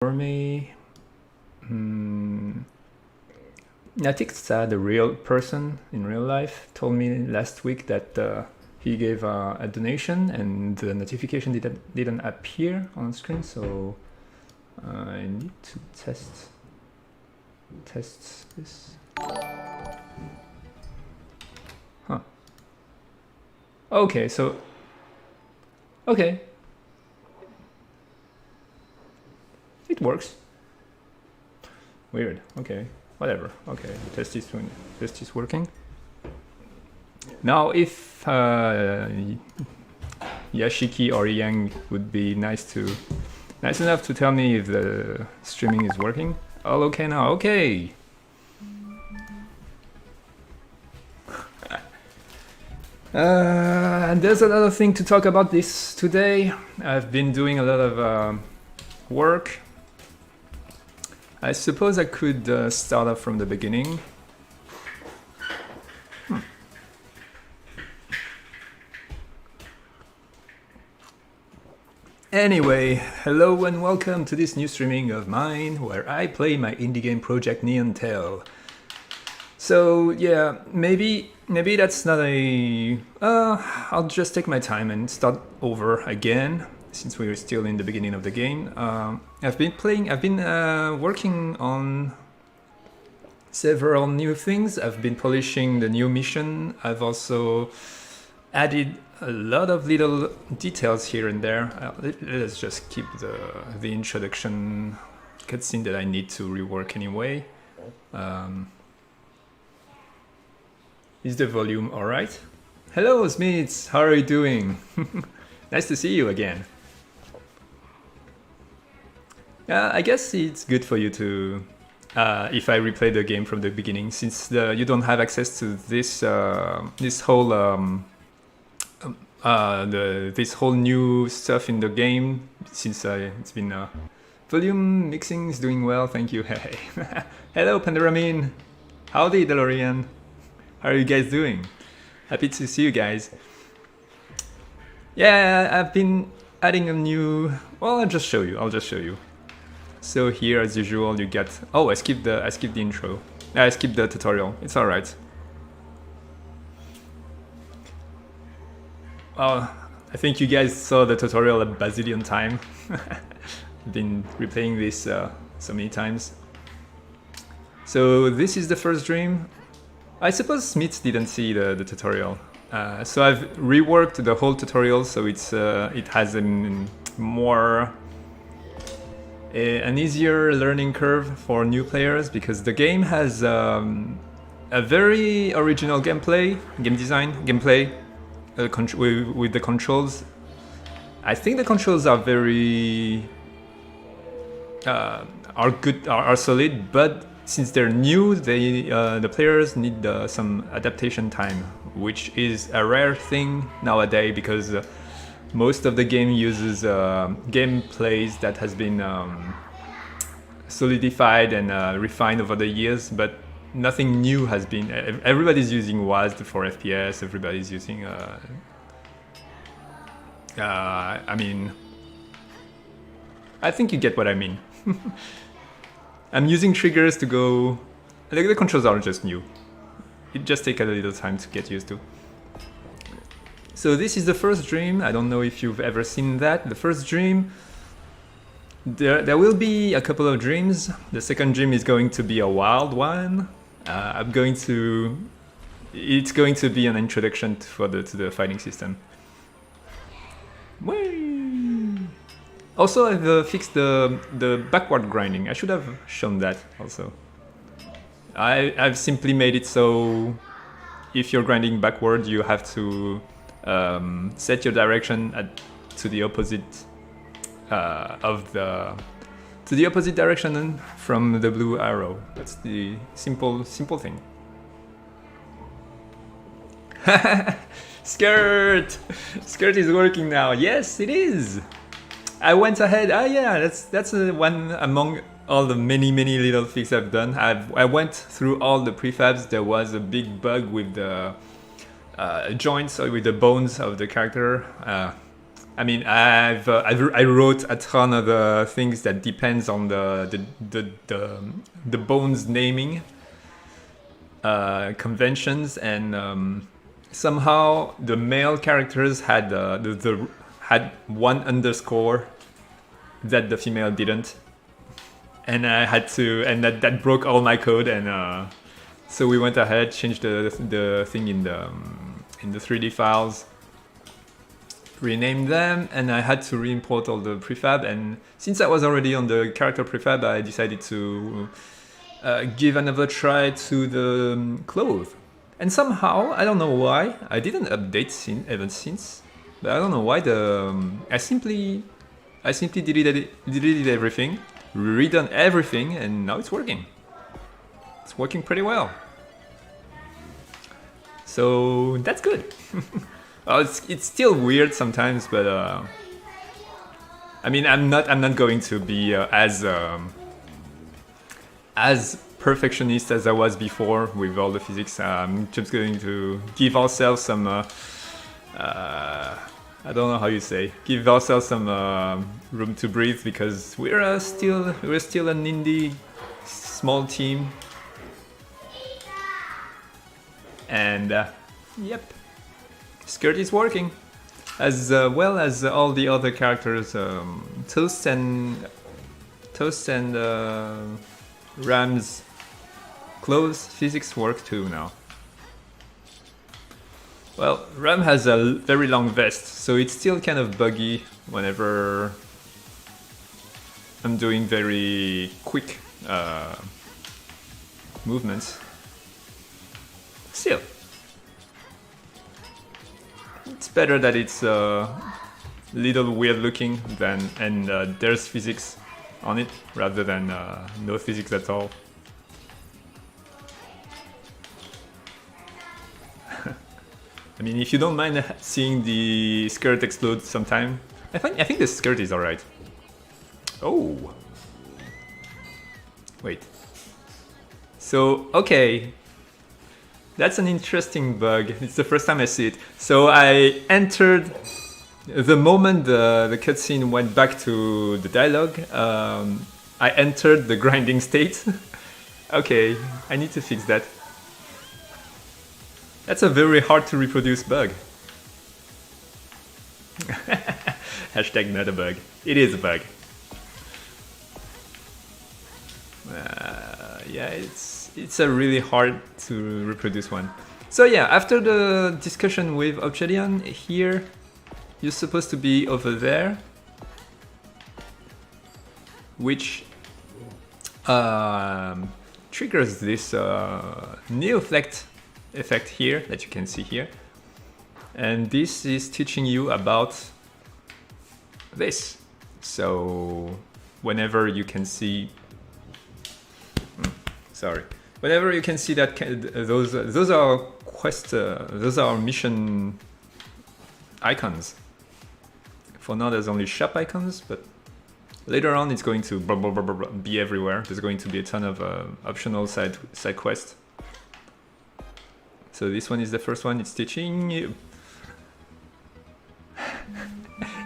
for me. Natiksa, the real person in real life, told me last week that he gave a donation and the notification didn't appear on screen, so I need to test this. Huh. Okay, so okay, it works. Weird. Okay, whatever. Okay, the test is working. Now, if Yashiki or Yang would be nice enough to tell me if the streaming is working. All okay now. Okay. And there's another thing to talk about this today. I've been doing a lot of work. I suppose I could start off from the beginning. Anyway, hello and welcome to this new streaming of mine where I play my indie game project Neon Tail. So yeah, maybe that's not a... I'll just take my time and start over again since we're still in the beginning of the game. I've been working on several new things. I've been polishing the new mission. I've also added a lot of little details here and there. Let's just keep the introduction cutscene that I need to rework anyway. Is the volume all right? Hello, Smiths. How are you doing? Nice to see you again. I guess it's good for you to, if I replay the game from the beginning, since you don't have access to this this whole this whole new stuff in the game. Since it's been volume mixing is doing well. Thank you. Hey, hello, Pandaramin. Howdy, DeLorean. How are you guys doing? Happy to see you guys. Yeah, I've been adding a new... Well, I'll just show you. So here, as usual, you get... Oh, I skipped the intro. I skipped the tutorial. It's all right. Oh, I think you guys saw the tutorial a bazillion times. I've been replaying this so many times. So this is the first dream. I suppose Smith didn't see the tutorial. So I've reworked the whole tutorial so it has an easier learning curve for new players, because the game has a very original gameplay with the controls. I think the controls are very are solid, but since they're new, the players need some adaptation time, which is a rare thing nowadays, because most of the game uses gameplays that has been solidified and refined over the years, but nothing new has been. Everybody's using WASD for FPS. Everybody's using. I mean, I think you get what I mean. I'm using triggers to go... The controls are just new. It just takes a little time to get used to. So this is the first dream. I don't know if you've ever seen that. The first dream... There will be a couple of dreams. The second dream is going to be a wild one. It's going to be an introduction to the fighting system. Whee! Also, I've fixed the backward grinding. I should have shown that also. I've simply made it so if you're grinding backward, you have to set your direction to the opposite to the opposite direction from the blue arrow. That's the simple thing. Skirt is working now. Yes, it is. I went ahead. Yeah, that's one among all the many little fixes I've done. I went through all the prefabs. There was a big bug with the joints or with the bones of the character. I mean, I wrote a ton of things that depends on the bones naming conventions, and somehow the male characters had had one underscore that the female didn't, and I had to, and that broke all my code, and so we went ahead, changed the thing in the 3D files, renamed them, and I had to re-import all the prefab. And since I was already on the character prefab, I decided to give another try to the clothes. And somehow, I don't know why, I didn't update ever since, but I don't know why I simply deleted everything, redone everything, and now it's working. It's working pretty well. So that's good. It's still weird sometimes, but I mean, I'm not going to be as perfectionist as I was before with all the physics. I'm just going to give ourselves some I don't know how you say, give ourselves some room to breathe, because we're still an indie small team, and yep, skirt is working, as well as all the other characters. Toast and Ram's clothes physics work too now. Well, Ram has a very long vest, so it's still kind of buggy whenever I'm doing very quick movements. Still, it's better that it's a little weird looking and there's physics on it rather than no physics at all. I mean, if you don't mind seeing the skirt explode sometime, I think the skirt is alright. Oh! Wait. So, okay. That's an interesting bug. It's the first time I see it. So I entered... The moment the cutscene went back to the dialogue, I entered the grinding state. Okay, I need to fix that. That's a very hard to reproduce bug. Hashtag not a bug. It is a bug. Yeah, it's a really hard to reproduce one. So yeah, after the discussion with Obsidian, here you're supposed to be over there, which triggers this Neoflect effect here that you can see here, and this is teaching you about this. So whenever you can see whenever you can see that those are quest those are mission icons. For now there's only shop icons, but later on it's going to be everywhere. There's going to be a ton of optional side quests. So this one is the first one. It's teaching you.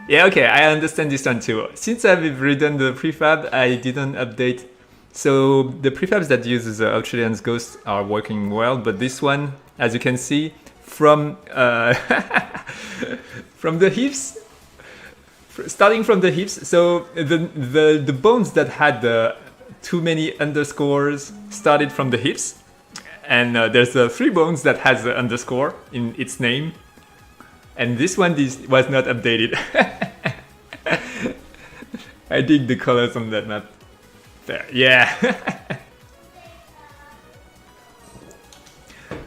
Yeah, okay, I understand this one too. Since I've redone the prefab, I didn't update. So the prefabs that uses Obsidian's Ghost are working well, but this one, as you can see, from from the hips, starting from the hips. So the bones that had too many underscores started from the hips. And there's 3 bones that has the underscore in its name, and this one was not updated. I dig the colors on that map. There, yeah.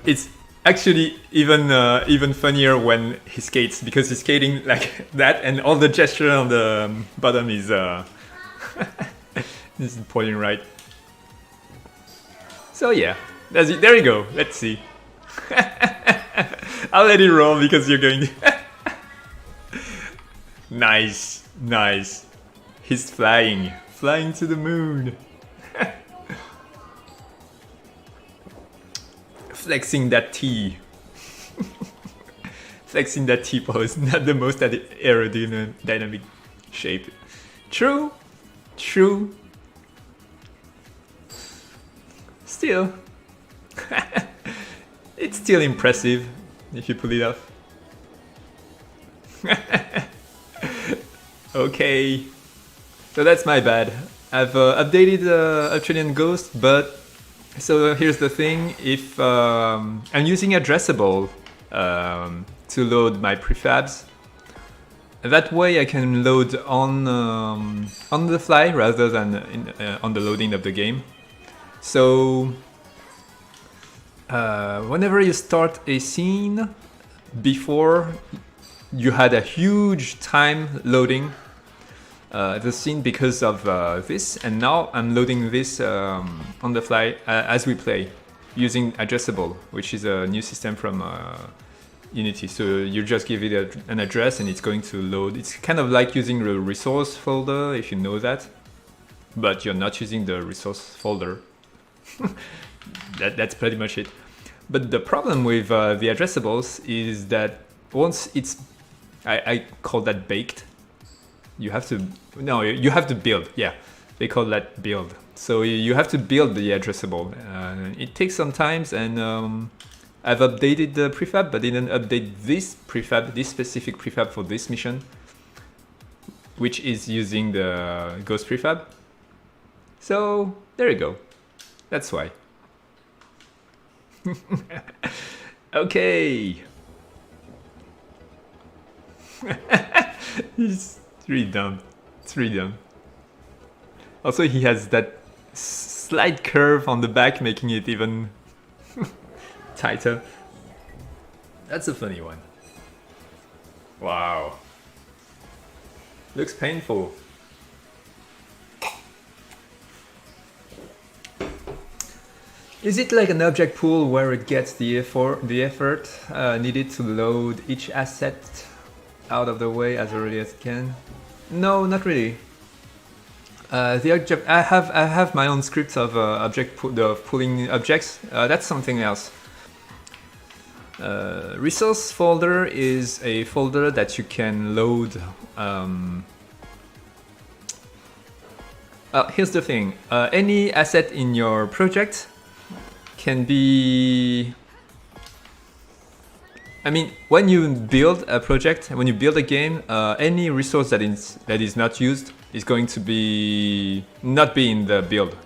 It's actually even funnier when he skates, because he's skating like that, and all the gesture on the bottom is is pointing right. So yeah. There you go. Let's see. I'll let it roll because you're going to... Nice. Nice. He's flying. Flying to the moon. Flexing that T. flexing that T-pose, not the most aerodynamic shape. True, true. Still, it's still impressive if you pull it off. Okay, so that's my bad. I've updated Australian Ghost, but so here's the thing: if I'm using Addressable to load my prefabs, that way I can load on the fly rather than on the loading of the game. So whenever you start a scene, before you had a huge time loading the scene because of this, and now I'm loading this on the fly as we play using Addressable, which is a new system from Unity. So you just give it an address and it's going to load. It's kind of like using the resource folder, if you know that, but you're not using the resource folder. That's pretty much it. But the problem with the addressables is that once it's, I call that baked. You have to build. Yeah, they call that build. So you have to build the addressable. It takes some time, and I've updated the prefab, but didn't update this prefab, this specific prefab for this mission, which is using the Ghost prefab. So there you go. That's why. Okay. It's really dumb. It's really dumb. Also, he has that slight curve on the back, making it even tighter. That's a funny one. Wow. Looks painful. Is it like an object pool where it gets the effort needed to load each asset out of the way as early as it can? No, not really. The object, I have my own scripts of pulling objects. That's something else. Resource folder is a folder that you can load. Here's the thing: any asset in your project can be. I mean, when you build a project, when you build a game, any resource that is not used is going to not be in the build,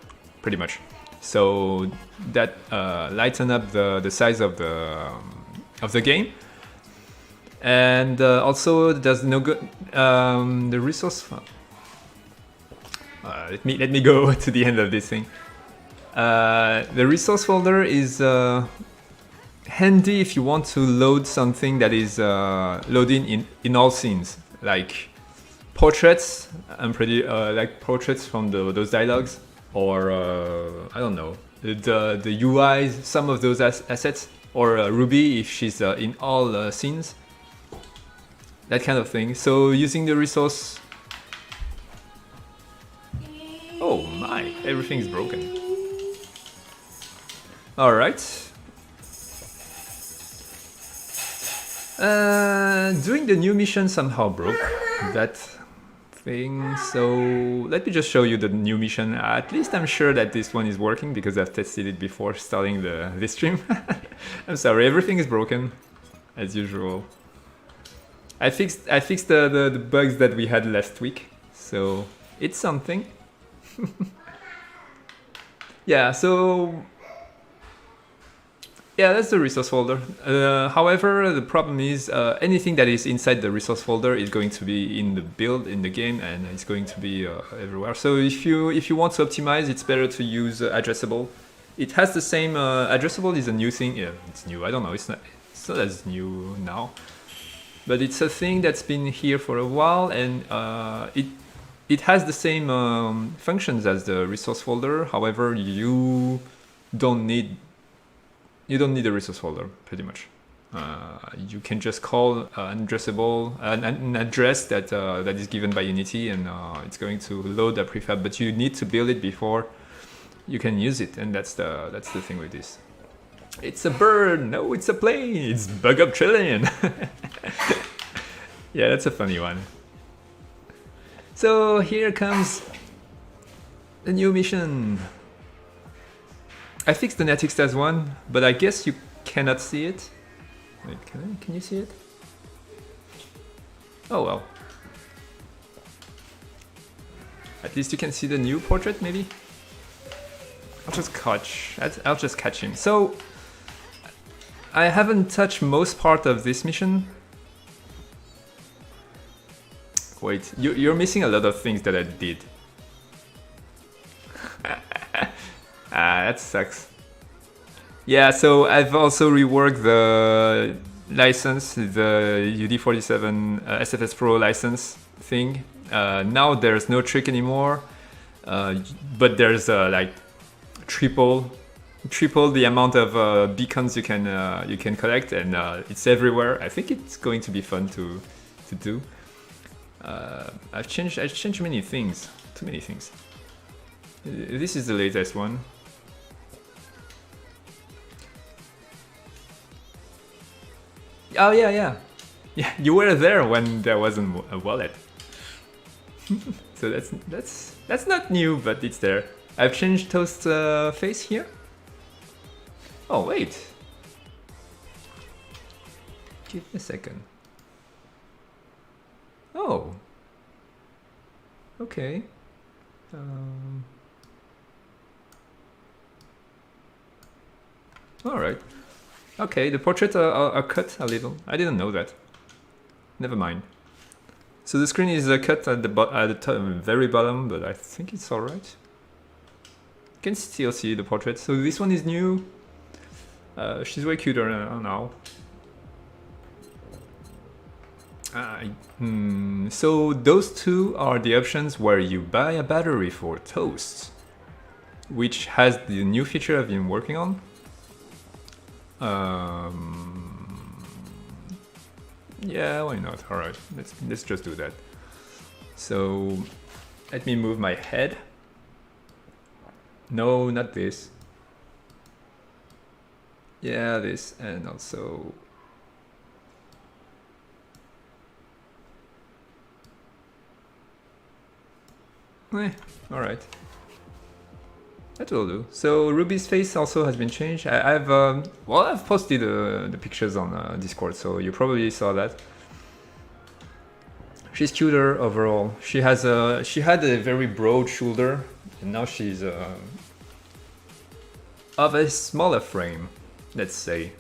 pretty much. So that lighten up the size of the game, and also there's no good the resource. Let me go to the end of this thing. The resource folder is handy if you want to load something that is loading in all scenes, like portraits. I'm pretty like portraits from those dialogues, or I don't know, the UIs, some of those assets, or Ruby if she's in all scenes, that kind of thing. So using the resource. Oh my, everything's broken. All right. Doing the new mission somehow broke that thing, so let me just show you the new mission. At least I'm sure that this one is working because I've tested it before starting this stream. I'm sorry, everything is broken as usual. I fixed the bugs that we had last week, so it's something. Yeah, so yeah, that's the resource folder. However, the problem is anything that is inside the resource folder is going to be in the build, in the game, and it's going to be everywhere. So if you want to optimize, it's better to use Addressable. It has the same Addressable is a new thing. Yeah, it's new. I don't know. It's not as new now, but it's a thing that's been here for a while, and it has the same functions as the resource folder. However, you don't need a resource folder, pretty much. You can just call an address that is given by Unity, and it's going to load a prefab. But you need to build it before you can use it, and that's the thing with this. It's a bird. No, it's a plane. It's Bug Up Trillion. Yeah, that's a funny one. So here comes the new mission. I fixed the NetExtase one, but I guess you cannot see it. Wait, can you see it? Oh well. At least you can see the new portrait, maybe? I'll just catch him. So, I haven't touched most part of this mission. Wait, you're missing a lot of things that I did. That sucks. Yeah, so I've also reworked the license, the UD47 SFS Pro license thing. Now there's no trick anymore, but there's like triple the amount of beacons you can collect, and it's everywhere. I think it's going to be fun to do. I've changed many things, too many things. This is the latest one. Oh yeah. You were there when there wasn't a wallet. So that's not new, but it's there. I've changed Toast's face here. Oh wait, give me a second. Oh, okay. All right. Okay, the portraits are cut a little. I didn't know that. Never mind. So the screen is cut at the very bottom, but I think it's all right. You can still see the portrait. So this one is new. She's way cuter now. So those two are the options where you buy a battery for Toast, which has the new feature I've been working on. Yeah, why not? All right, let's just do that. So let me move my head. No, not this. Yeah, this, and also all right. That will do. So Ruby's face also has been changed. I've posted the pictures on Discord, so you probably saw that. She's cuter overall. She had a very broad shoulder, and now she's of a smaller frame, let's say.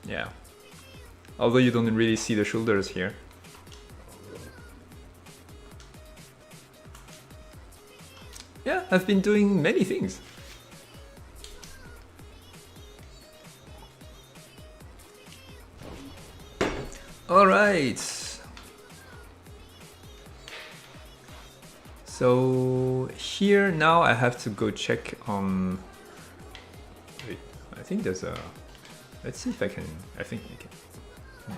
Yeah. Although you don't really see the shoulders here. Yeah, I've been doing many things. All right. So here now I have to go check on. Wait, I think there's a. Let's see if I can. I think I can.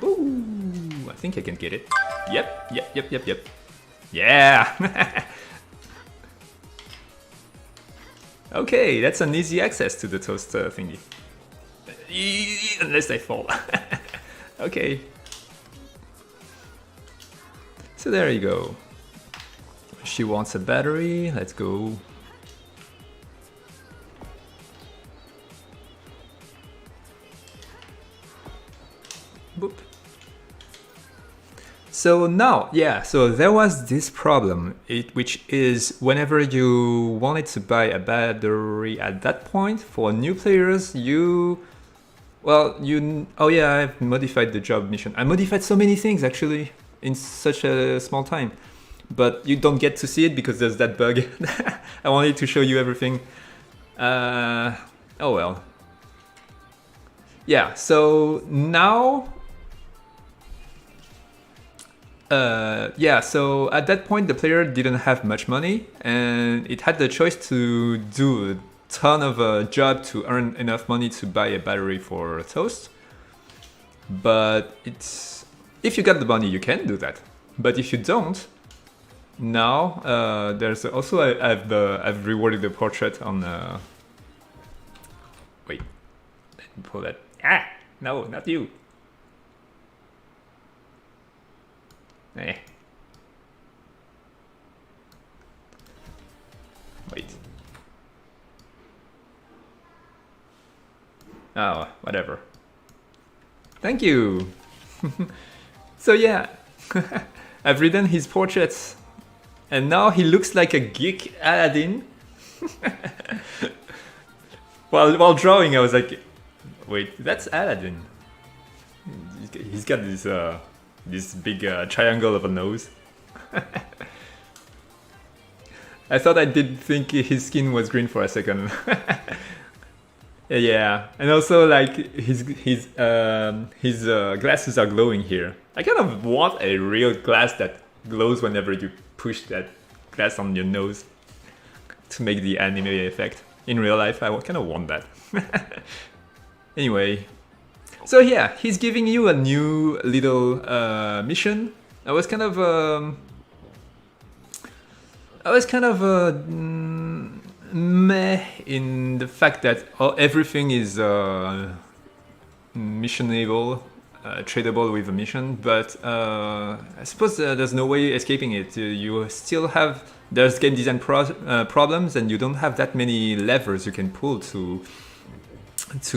Boo! I think I can get it. Yep. Yeah. Okay, that's an easy access to the Toast thingy. Unless I fall. Okay. So there you go. She wants a battery. Let's go. Boop. So now, yeah, so there was this problem, which is whenever you wanted to buy a battery at that point, for new players, oh yeah, I've modified the job mission. I modified so many things actually in such a small time, but you don't get to see it because there's that bug. I wanted to show you everything. Oh well. Yeah, so now... so at that point the player didn't have much money and it had the choice to do a ton of a job to earn enough money to buy a battery for Toast. But if you got the money, you can do that. But if you don't, now there's also I've rewarded the portrait on. Wait, let me pull that. No, not you. Eh. Wait. Oh, whatever. Thank you! So yeah, I've written his portraits, and now he looks like a geek Aladdin. While drawing, I was like, wait, that's Aladdin. He's got this big triangle of a nose. I thought I did think his skin was green for a second. Yeah, and also like his glasses are glowing here. I kind of want a real glass that glows whenever you push that glass on your nose to make the anime effect. In real life, I kind of want that. Anyway, so yeah, he's giving you a new little mission. I was kind of meh in the fact that everything is missionable, tradable with a mission, but I suppose there's no way escaping it. You still have, there's game design problems, and you don't have that many levers you can pull to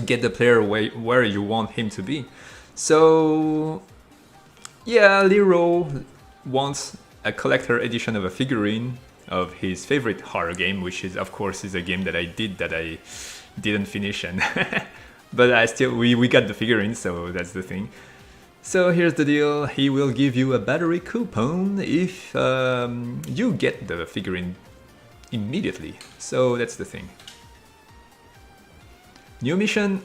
get the player where you want him to be. So yeah, Lero wants a collector edition of a figurine of his favorite horror game, which is, of course, is a game that I didn't finish, and but we got the figurine, so that's the thing. So here's the deal: he will give you a battery coupon if you get the figurine immediately. So that's the thing. New mission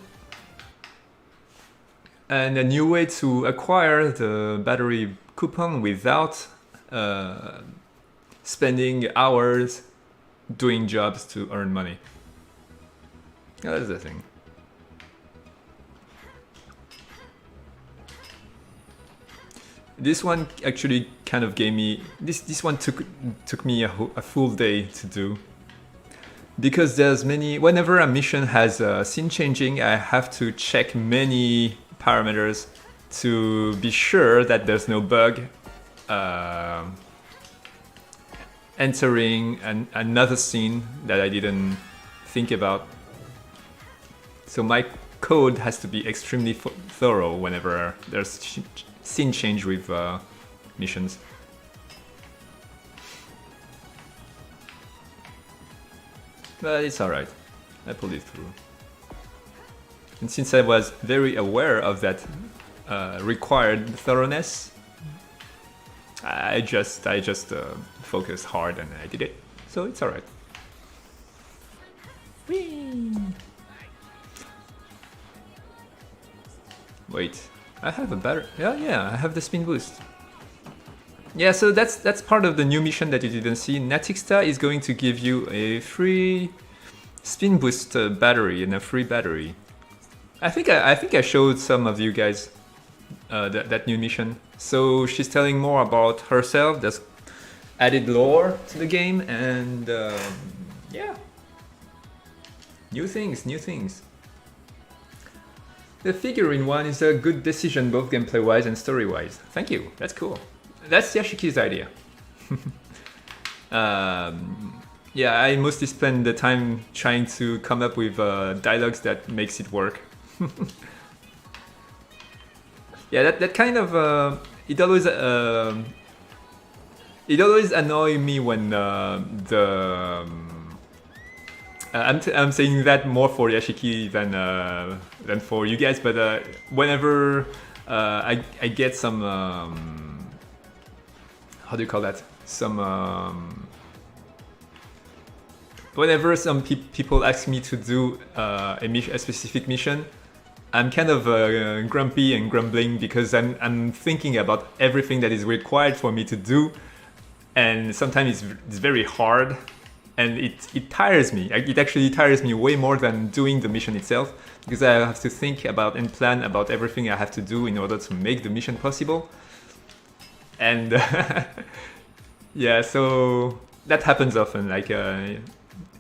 and a new way to acquire the battery coupon without spending hours doing jobs to earn money. That's the thing. This one actually kind of gave me this one took me a full day to do, because there's many, whenever a mission has scene changing, I have to check many parameters to be sure that there's no bug entering another scene that I didn't think about. So my code has to be extremely thorough whenever there's scene change with missions. But it's alright, I pulled it through. And since I was very aware of that required thoroughness, I just focused hard and I did it. So it's alright. Wait, I have a better... Yeah, I have the spin boost. Yeah, so that's part of the new mission that you didn't see. Natixta is going to give you a free spin boost battery and a free battery. I think I showed some of you guys that new mission. So she's telling more about herself. There's added lore to the game, and yeah, new things. The figurine one is a good decision, both gameplay-wise and story-wise. Thank you. That's cool. That's Yashiki's idea. Yeah, I mostly spend the time trying to come up with dialogues that makes it work. Yeah, that kind of it always annoys me when I'm saying that more for Yashiki than for you guys, but whenever I get some how do you call that? Whenever some people ask me to do a specific mission, I'm kind of grumpy and grumbling because I'm thinking about everything that is required for me to do, and sometimes it's very hard, and it tires me. It actually tires me way more than doing the mission itself, because I have to think about and plan about everything I have to do in order to make the mission possible. And yeah, so that happens often. Like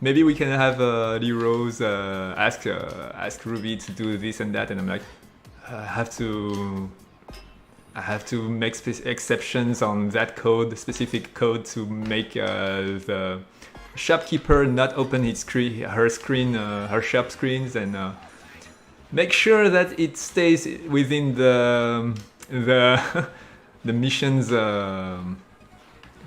maybe we can have Lero's ask Ruby to do this and that, and I'm like, I I have to make exceptions on that code, specific code, to make the shopkeeper not open her screen, her shop screens, and make sure that it stays within the the missions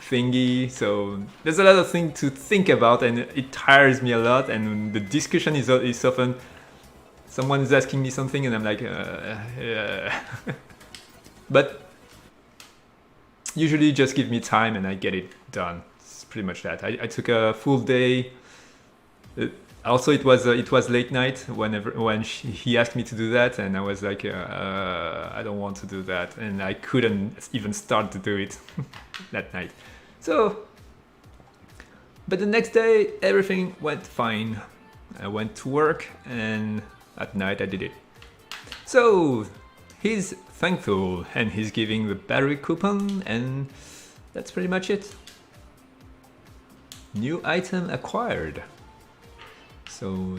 thingy. So there's a lot of things to think about, and it tires me a lot. And the discussion is often someone is asking me something, and I'm like, but usually just give me time and I get it done. It's pretty much that. I took a full day. Also, it was late night when he asked me to do that, and I was like, I don't want to do that, and I couldn't even start to do it that night. So, but the next day everything went fine. I went to work, and at night I did it. So he's thankful, and he's giving the battery coupon, and that's pretty much it. New item acquired. So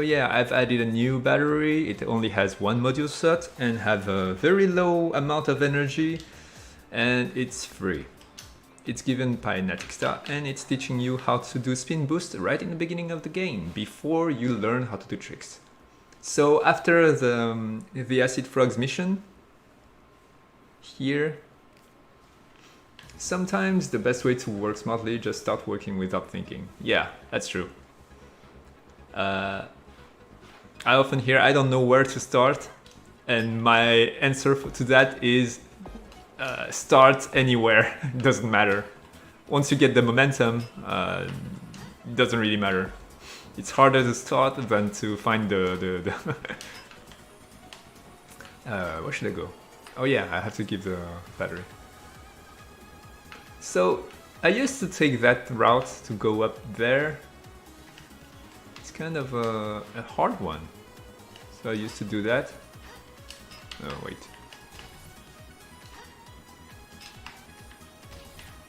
yeah, I've added a new battery. It only has one module slot and have a very low amount of energy, and it's free. It's given by Natixta, and it's teaching you how to do spin boost right in the beginning of the game, before you learn how to do tricks. So after the Acid Frogs mission, here, sometimes the best way to work smartly is just start working without thinking. Yeah, that's true. I often hear I don't know where to start, and my answer to that is start anywhere. It doesn't matter. Once you get the momentum, it doesn't really matter. It's harder to start than to find the where should I go? Oh yeah, I have to give the battery. So I used to take that route to go up there. It's kind of a hard one. So I used to do that. Oh wait.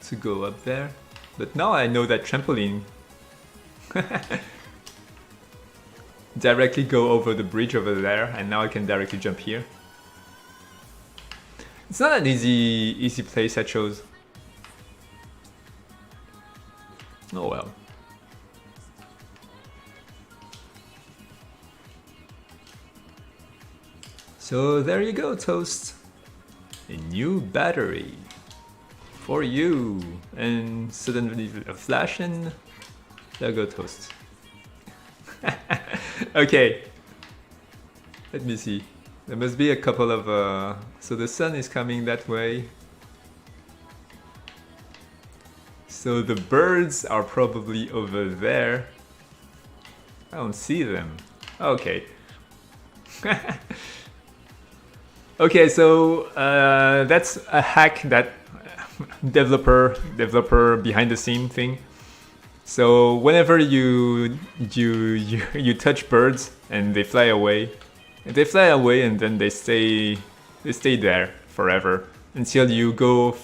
To go up there. But now I know that trampoline directly go over the bridge over there, and now I can directly jump here. It's not an easy place I chose. Oh well. So there you go, Toast. A new battery for you. And suddenly a flash, and there go Toast. Okay. Let me see. There must be a couple of... So the sun is coming that way. So the birds are probably over there. I don't see them. Okay. Okay, so that's a hack that developer behind the scene thing. So whenever you touch birds and they fly away, and then they stay there forever until you go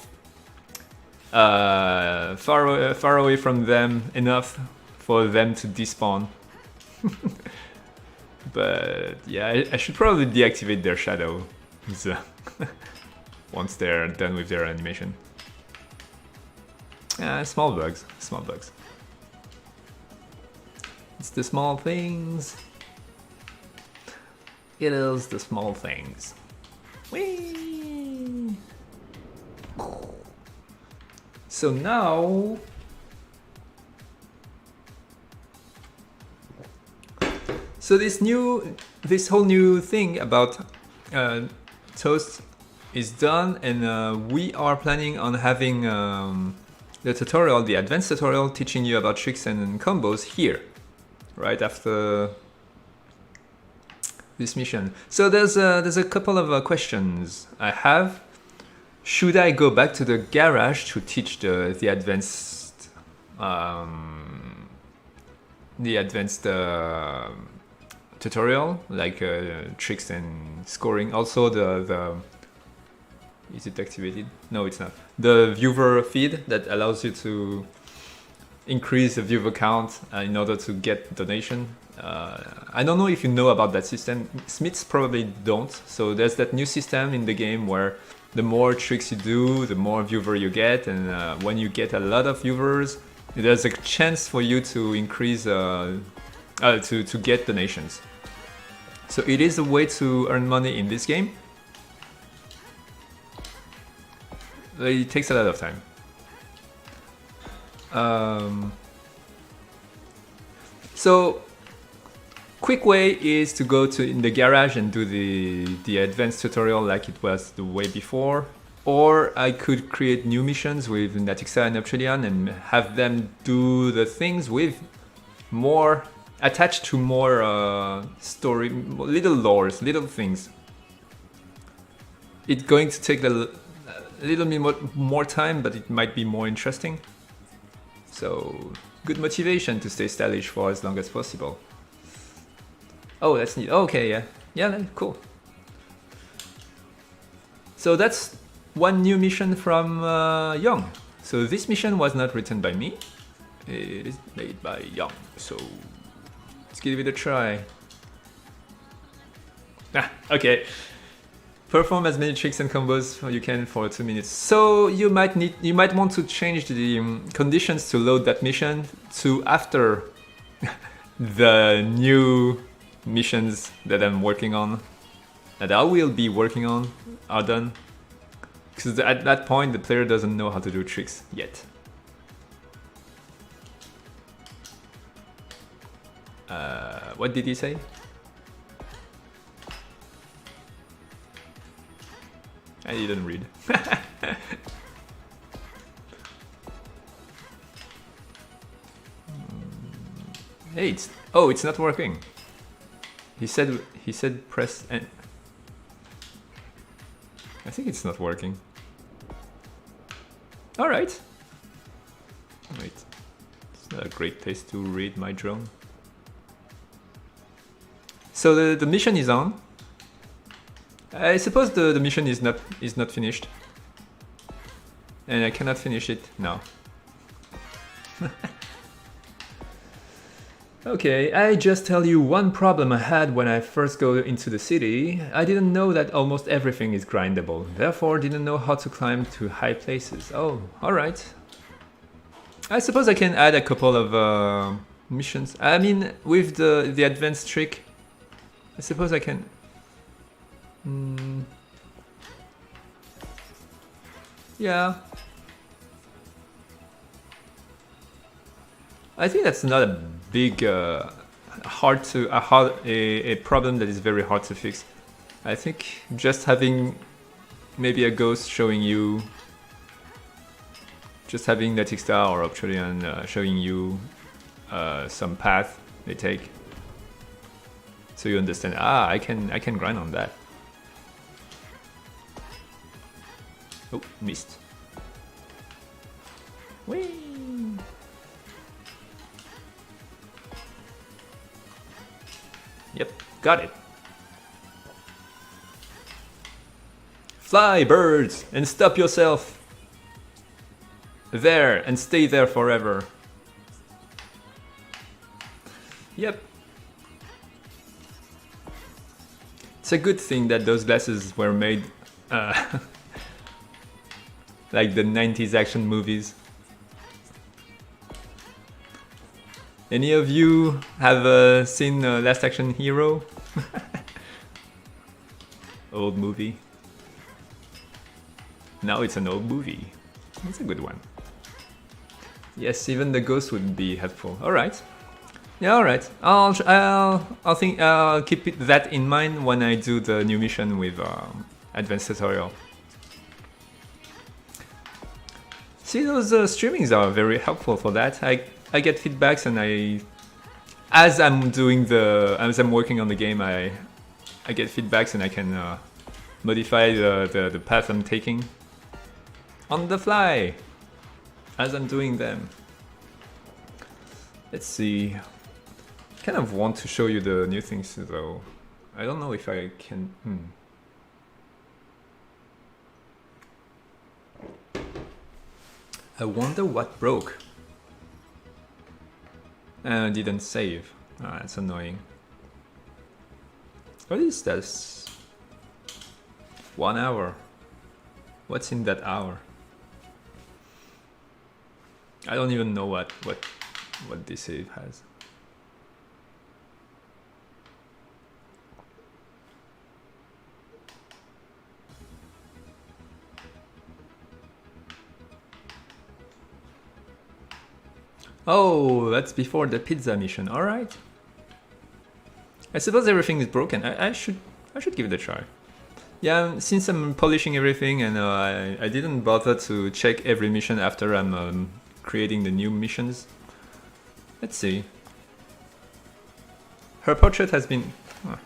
far away from them enough for them to despawn. But yeah, I should probably deactivate their shadow once they're done with their animation. Small bugs. It's the small things. It is the small things. Whee! So now... So this whole new thing about Toast is done, and we are planning on having the tutorial, the advanced tutorial, teaching you about tricks and combos here, right after this mission. So there's a couple of questions I have. Should I go back to the garage to teach the advanced tutorial, like tricks and scoring? Also the is it activated? No, it's not. The viewer feed that allows you to increase the viewer count in order to get donation. I don't know if you know about that system. Smiths probably don't. So there's that new system in the game where the more tricks you do, the more viewer you get, and when you get a lot of viewers, there's a chance for you to increase to get donations. So it is a way to earn money in this game. It takes a lot of time. So quick way is to go to in the garage and do the advanced tutorial like it was the way before, or I could create new missions with Natixa and Optelian and have them do the things with more attached to more story, little lores, little things. It's going to take a little bit more time, but it might be more interesting. So good motivation to stay stylish for as long as possible. Oh, that's neat. Okay, yeah. Yeah, cool. So that's one new mission from Young. So this mission was not written by me. It is made by Young. So let's give it a try. Okay. Perform as many tricks and combos you can for 2 minutes. So you might want to change the conditions to load that mission to after the new missions that I'm working on, that I will be working on, are done. Because at that point the player doesn't know how to do tricks yet. What did he say? I didn't read. Hey, it's not working. He said press N. I think it's not working. All right. Wait, it's not a great place to read my drone. So the mission is on. I suppose the mission is not finished, and I cannot finish it now. Okay, I just tell you one problem I had when I first go into the city. I didn't know that almost everything is grindable, therefore didn't know how to climb to high places. Oh, alright. I suppose I can add a couple of missions. I mean, with the advanced trick, I suppose I can... Yeah. I think that's not a big, a problem that is very hard to fix. I think just having maybe a ghost showing you, just having Natixa or Optelian showing you some path they take, so you understand. I can grind on that. Oh, missed. Whee! Yep, got it. Fly, birds, and stop yourself. There, and stay there forever. Yep. It's a good thing that those glasses were made like the 90s action movies. Any of you have seen Last Action Hero? Old movie. Now it's an old movie. It's a good one. Yes, even the ghost would be helpful. All right. Yeah, all right. I'll keep that in mind when I do the new mission with advanced tutorial. See, those streamings are very helpful for that. I get feedbacks, and as I'm working on the game, I get feedbacks, and I can modify the path I'm taking on the fly as I'm doing them. Let's see. I kind of want to show you the new things though. I don't know if I can. I wonder what broke. Didn't save. That's annoying. What is this? 1 hour. What's in that hour? I don't even know what this save has. Oh, that's before the pizza mission. All right. I suppose everything is broken. I should give it a try. Yeah, since I'm polishing everything and I didn't bother to check every mission after I'm creating the new missions. Let's see. Her portrait has been... Huh.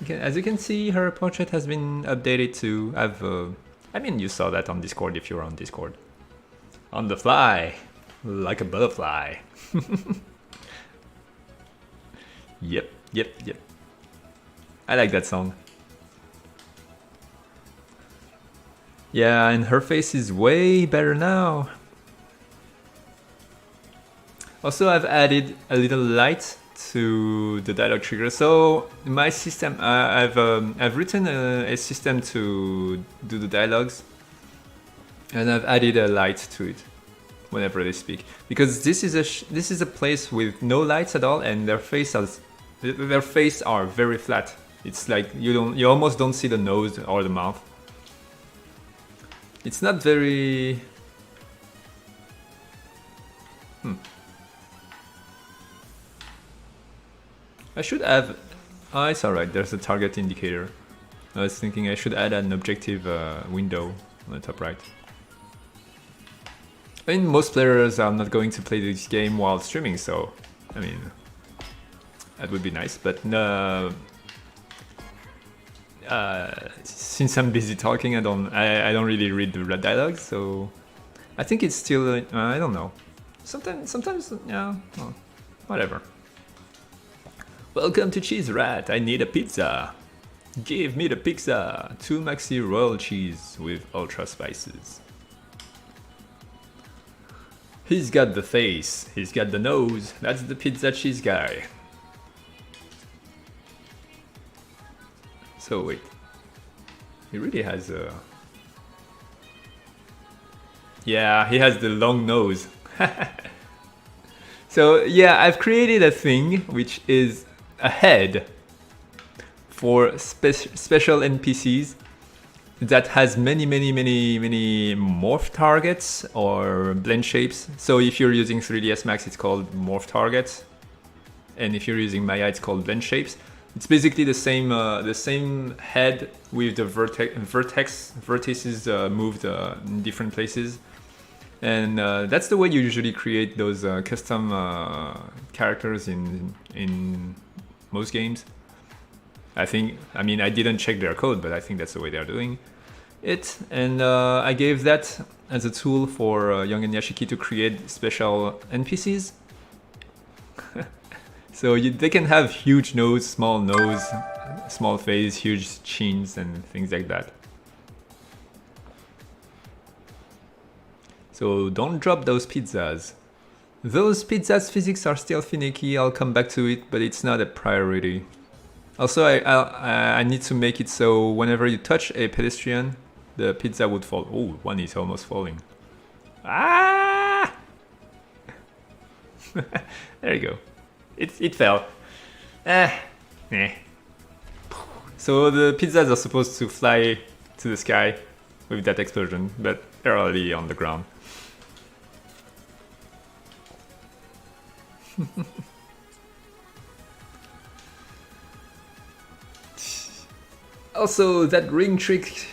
Okay, as you can see, her portrait has been updated to have... I mean, you saw that on Discord if you're on Discord. On the fly, like a butterfly. Yep. I like that song. Yeah, and her face is way better now. Also, I've added a little light to the dialogue trigger. So my system, I've written a system to do the dialogues, and I've added a light to it whenever they speak, because this is a place with no lights at all, and their faces are very flat. It's like you almost don't see the nose or the mouth. It's not very... I should have... Oh, it's alright, there's a target indicator. I was thinking I should add an objective window on the top right. I mean, most players are not going to play this game while streaming, so... I mean... that would be nice, but since I'm busy talking, I don't really read the dialogue, so I think it's still I don't know. Sometimes yeah, well, whatever. Welcome to Cheese Rat. I need a pizza. Give me the pizza. 2 maxi royal cheese with ultra spices. He's got the face. He's got the nose. That's the pizza cheese guy. So wait, he really has a... Yeah, he has the long nose. So yeah, I've created a thing which is a head for special NPCs that has many morph targets or blend shapes. So if you're using 3ds Max, it's called morph targets, and if you're using Maya, it's called blend shapes. It's basically the same head with the vertices moved in different places, and that's the way you usually create those custom characters in most games. I mean, I didn't check their code, but I think that's the way they're doing it. And I gave that as a tool for Young and Yashiki to create special NPCs. So they can have huge nose, small face, huge chins, and things like that. So don't drop those pizzas. Those pizzas physics are still finicky, I'll come back to it, but it's not a priority. Also, I need to make it so whenever you touch a pedestrian, the pizza would fall. Oh, one is almost falling. Ah! There you go. It fell. So the pizzas are supposed to fly to the sky with that explosion, but they're already on the ground. Also, that ring tricks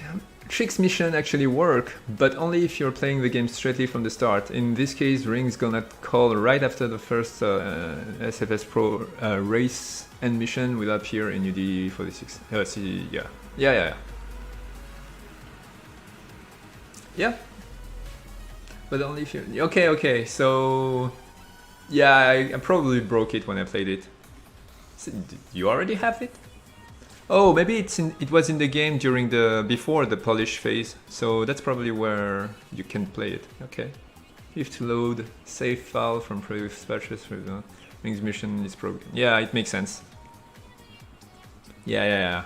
mission actually work, but only if you're playing the game straightly from the start. In this case, ring's gonna call right after the first SFS Pro race end mission will appear in UD46. Yeah. But only if you... Okay, so... Yeah, I probably broke it when I played it. So, you already have it? Oh, maybe it was in the game during before the polish phase, so that's probably where you can play it. Okay. You have to load save file from previous patches for the Wings mission is broken. Yeah, it makes sense. Yeah.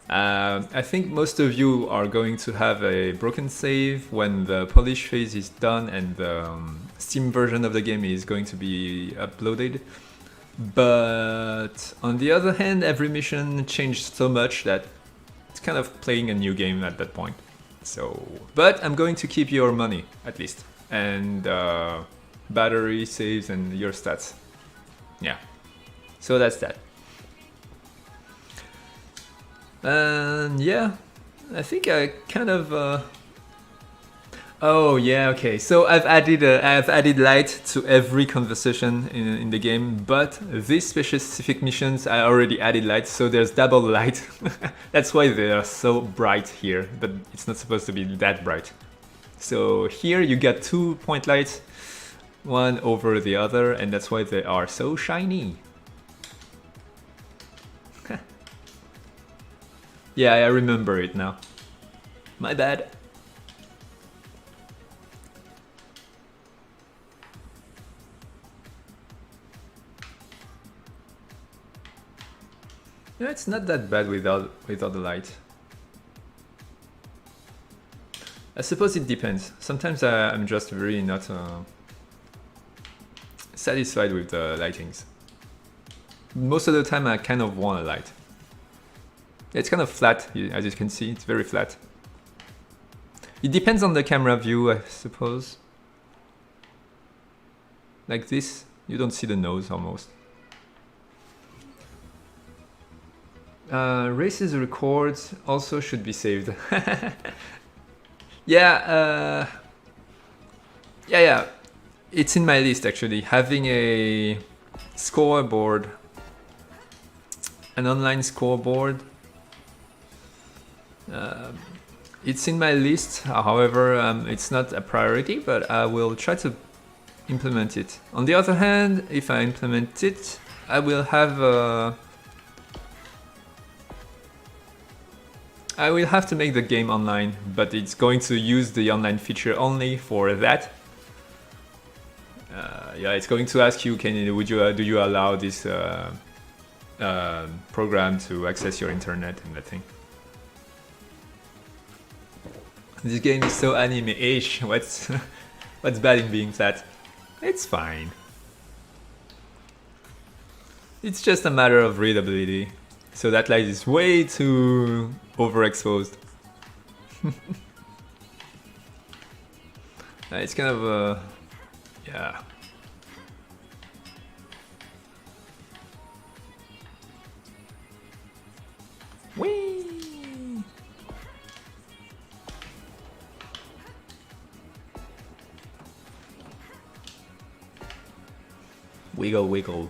I think most of you are going to have a broken save when the polish phase is done and the Steam version of the game is going to be uploaded. But on the other hand, every mission changed so much that it's kind of playing a new game at that point. So, but I'm going to keep your money at least, and battery saves and your stats. Yeah. So that's that. And yeah, I think I kind of. Oh yeah, okay. So I've added light to every conversation in the game, but these specific missions I already added light, so there's double light. That's why they are so bright here, but it's not supposed to be that bright. So here you get 2 point lights, one over the other, and that's why they are so shiny. Yeah, I remember it now. My bad. Yeah, it's not that bad without the light. I suppose it depends. Sometimes I'm just very not satisfied with the lightings. Most of the time I kind of want a light. It's kind of flat, as you can see, it's very flat. It depends on the camera view, I suppose. Like this, you don't see the nose almost. Races records also should be saved. Yeah, it's in my list actually. Having a scoreboard, an online scoreboard. It's in my list, however, it's not a priority, but I will try to implement it. On the other hand, if I implement it, I will have to make the game online, but it's going to use the online feature only for that. Yeah, it's going to ask you, do you allow this program to access your internet and that thing. This game is so anime-ish. What's bad in being flat? It's fine. It's just a matter of readability. So that light is way too overexposed. It's kind of yeah. Whee! Wiggle, wiggle.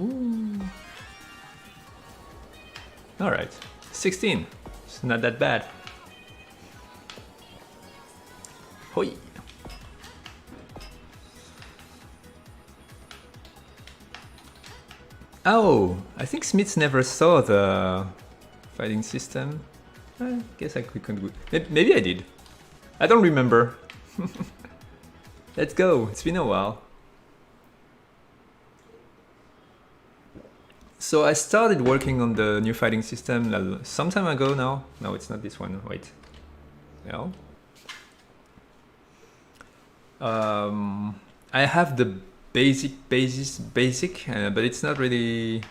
Ooh. All right, 16. It's not that bad. Hoi. Oh, I think Smith never saw the fighting system. I guess I couldn't. Maybe I did. I don't remember. Let's go. It's been a while. So I started working on the new fighting system some time ago now. No, it's not this one. Wait. No. I have the basic, but it's not really.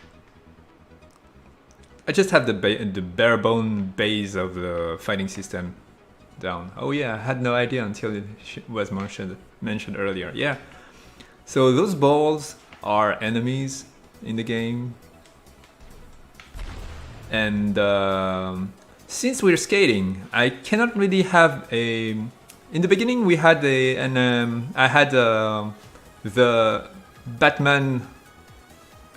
I just have the bare bone base of the fighting system down. Oh yeah, I had no idea until it was mentioned earlier. Yeah. So those balls are enemies in the game, and since we're skating, I cannot really have a. In the beginning, we had I had the Batman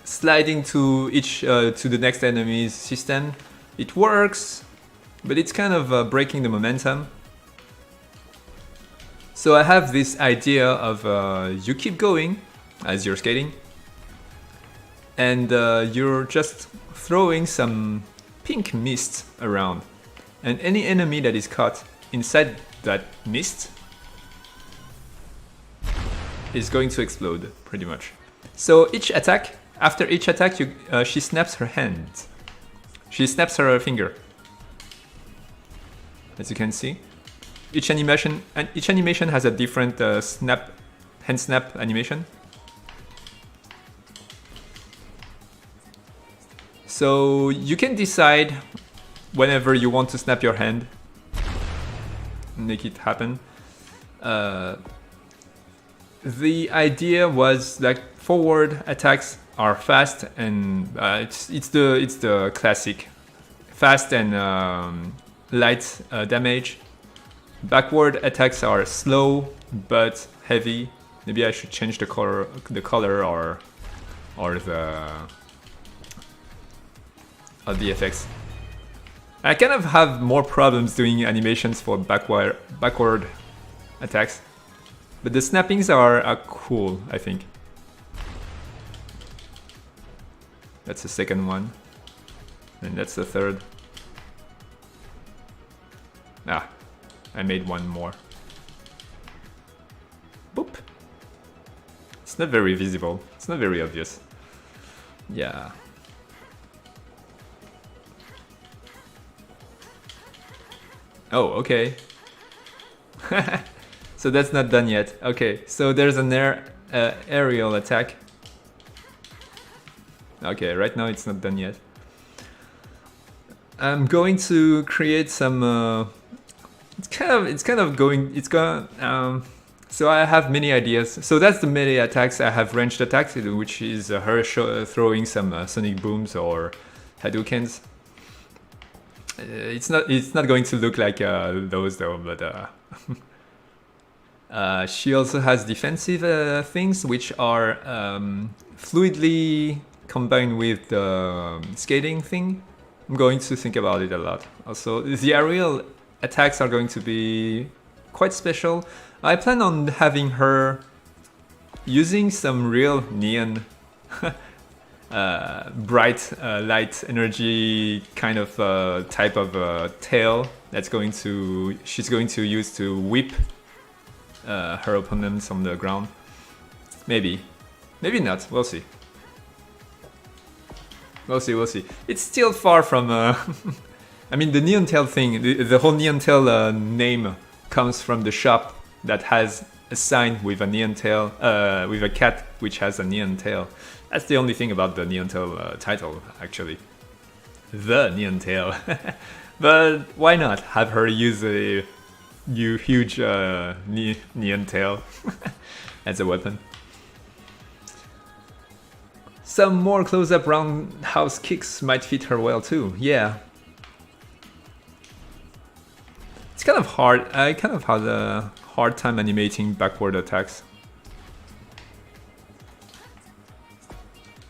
sliding to to the next enemy's system. It works, but it's kind of breaking the momentum. So I have this idea of you keep going as you're skating, and you're just throwing some pink mist around, and any enemy that is caught inside that mist is going to explode, pretty much. So each attack, after each attack, she snaps her hand. She snaps her finger, as you can see. Each animation has a different hand snap animation. So you can decide whenever you want to snap your hand, make it happen. The idea was like forward attacks are fast and it's the classic fast and light damage. Backward attacks are slow but heavy. Maybe I should change the color or the effects. I kind of have more problems doing animations for backward attacks, but the snappings are cool, I think. That's the second one, and that's the third. Ah, I made one more. Boop. It's not very visible. It's not very obvious. Yeah. Oh, okay. So that's not done yet. Okay, so there's an aerial attack. Okay, right now it's not done yet. I'm going to create some. So I have many ideas. So that's the melee attacks. I have ranged attacks, which is her throwing some sonic booms or Hadoukens. It's not going to look like those though, but she also has defensive things which are fluidly combined with the skating thing. I'm going to think about it a lot. Also, the aerial attacks are going to be quite special. I plan on having her using some real neon bright light energy kind of type of tail she's going to use to whip her opponents on the ground. Maybe not. We'll see. We'll see. It's still far from. I mean, the Neon Tail thing. The whole Neon Tail name comes from the shop that has a sign with a neon tail, with a cat which has a neon tail. That's the only thing about the Neon Tail title, actually. The Neon Tail. But why not have her use a huge neon tail as a weapon? Some more close-up roundhouse kicks might fit her well too, yeah. It's kind of hard. I kind of had a hard time animating backward attacks.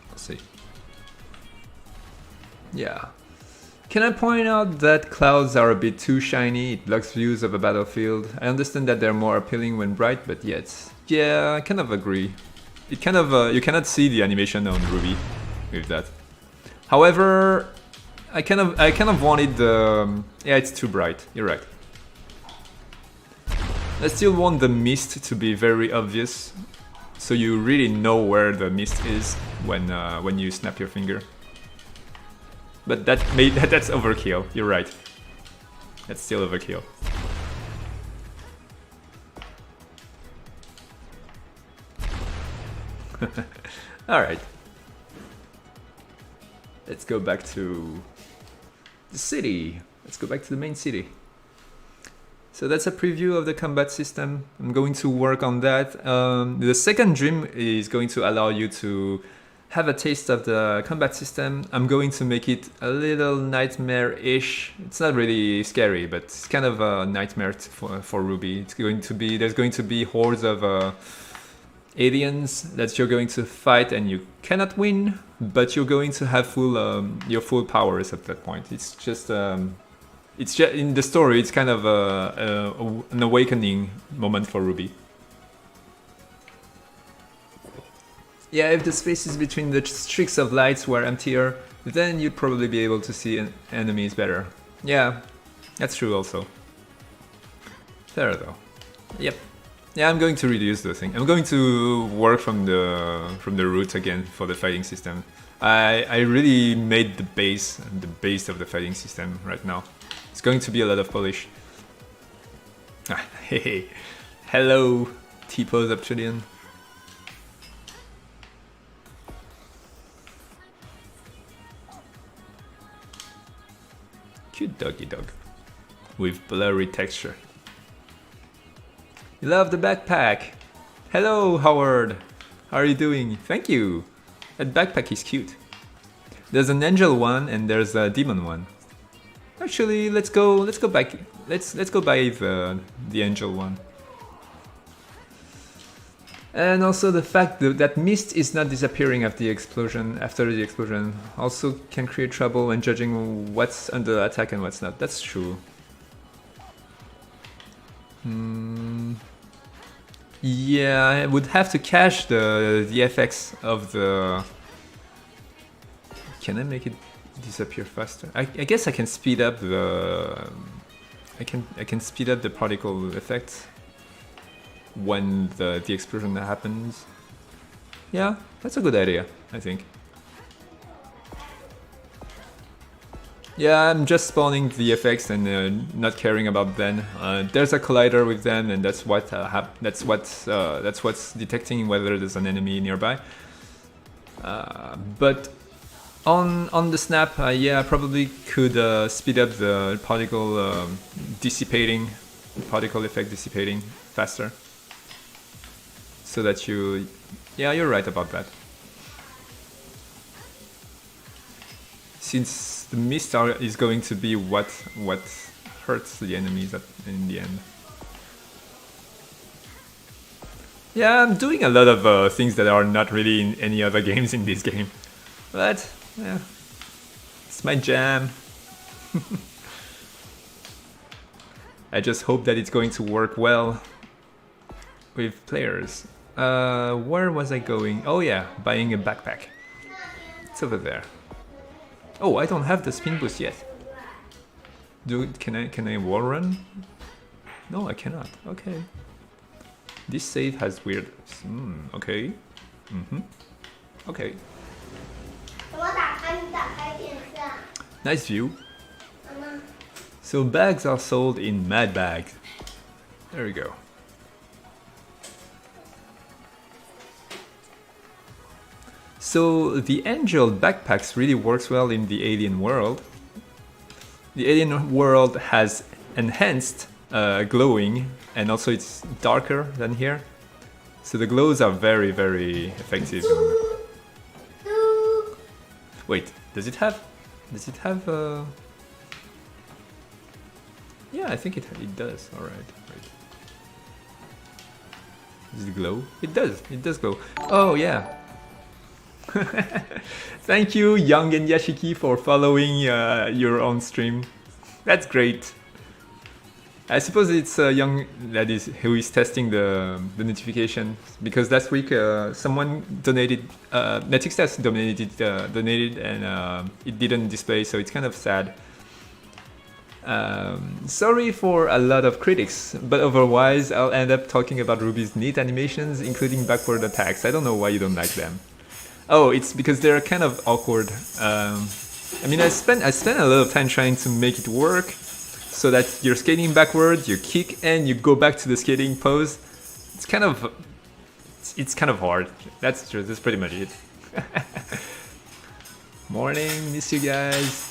Let's see. Yeah. Can I point out that clouds are a bit too shiny? It blocks views of a battlefield. I understand that they're more appealing when bright, but yet, yeah, I kind of agree. It kind of you cannot see the animation on Ruby with that. However, I kind of wanted the yeah, it's too bright. You're right. I still want the mist to be very obvious, so you really know where the mist is when you snap your finger. But that's overkill. You're right. That's still overkill. All right. Let's go back to the city. Let's go back to the main city. So that's a preview of the combat system. I'm going to work on that. The second dream is going to allow you to have a taste of the combat system. I'm going to make it a little nightmare-ish. It's not really scary, but it's kind of a nightmare for Ruby. There's going to be hordes of aliens that you're going to fight, and you cannot win. but you're going to have your full powers at that point. It's just in the story. It's kind of an awakening moment for Ruby. Yeah, if the spaces between the streaks of lights were emptier, then you'd probably be able to see enemies better. Yeah, that's true also. There though. Yep. Yeah, I'm going to reduce the thing. I'm going to work from the root again for the fighting system. I really made the base of the fighting system right now. It's going to be a lot of polish. Ah, hey, hello, T-pose Obsidian. Cute doggy dog with blurry texture. You love the backpack. Hello, Howard. How are you doing? Thank you. That backpack is cute. There's an angel one and there's a demon one. Actually, let's go back. Let's go buy the angel one. And also the fact that mist is not disappearing after the explosion also can create trouble when judging what's under attack and what's not. That's true. Yeah, I would have to cache the effects of the... Can I make it disappear faster? I guess I can speed up the... I can speed up the particle effect when the explosion happens. Yeah, that's a good idea, I think. Yeah, I'm just spawning the effects and not caring about them. There's a collider with them, and that's what's detecting whether there's an enemy nearby. But on the snap, yeah, I probably could speed up the particle effect dissipating faster, so that yeah, you're right about that. Since the mist is going to be what hurts the enemies in the end. Yeah, I'm doing a lot of things that are not really in any other games in this game, but yeah, it's my jam. I just hope that it's going to work well with players. Where was I going? Oh yeah, buying a backpack. It's over there. Oh, I don't have the spin boost yet. Can I wall run? No, I cannot. Okay. This save has weird... okay. Okay. Nice view. So bags are sold in Mad Bags. There we go. So the angel backpacks really works well in the alien world. The alien world has enhanced glowing, and also it's darker than here. So the glows are very, very effective. Wait, does it have yeah, I think it does. All right. Does it glow? It does glow. Oh yeah. Thank you, Young and Yashiki, for following your own stream. That's great. I suppose it's Young that who is testing the notification, because last week someone donated, Netixtas donated, and it didn't display, so it's kind of sad. Sorry for a lot of critics, but otherwise I'll end up talking about Ruby's neat animations, including backward attacks. I don't know why you don't like them. Oh, it's because they're kind of awkward. I mean, I spent a lot of time trying to make it work, so that you're skating backward, you kick, and you go back to the skating pose. It's kind of hard. That's true. That's pretty much it. Morning, miss you guys.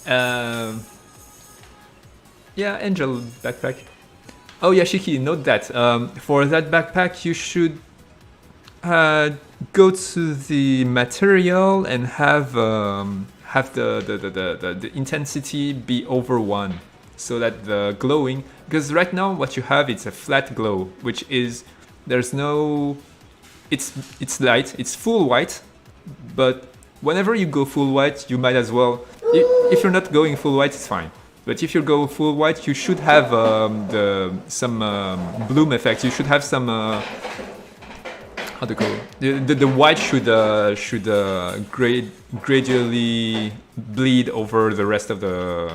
Yeah, angel backpack. Oh, Yashiki, note that for that backpack you should go to the material and have the intensity be over 1, so that the glowing, because right now what you have, it's a flat glow, which is it's light, it's full white, but whenever you go full white, you might as well. If you're not going full white, it's fine. But if you go full white, you should have some bloom effect. You should have some how to call it? The white should gradually bleed over the rest of the